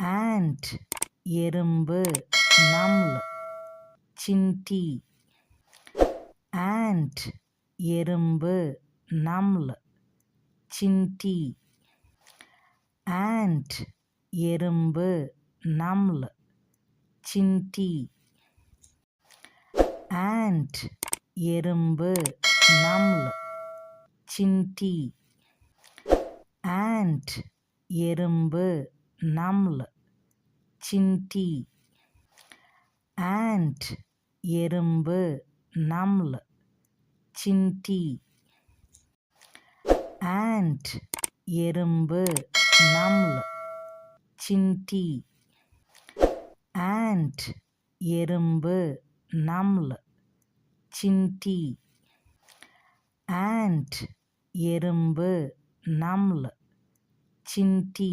ant எறும்பு நம்ல் சின்டி ant எறும்பு நம்ல் சின்டி ant எறும்பு நம்ல் சின்டி ant எறும்பு நம்ல் சின்டி ant எறும்பு நம்ல் சின்டி ant எறும்பு நம்ல் சின்டி ant எறும்பு நம்ல் சின்டி ant எறும்பு நம்ல் சின்டி ant எறும்பு நம்ல் சின்டி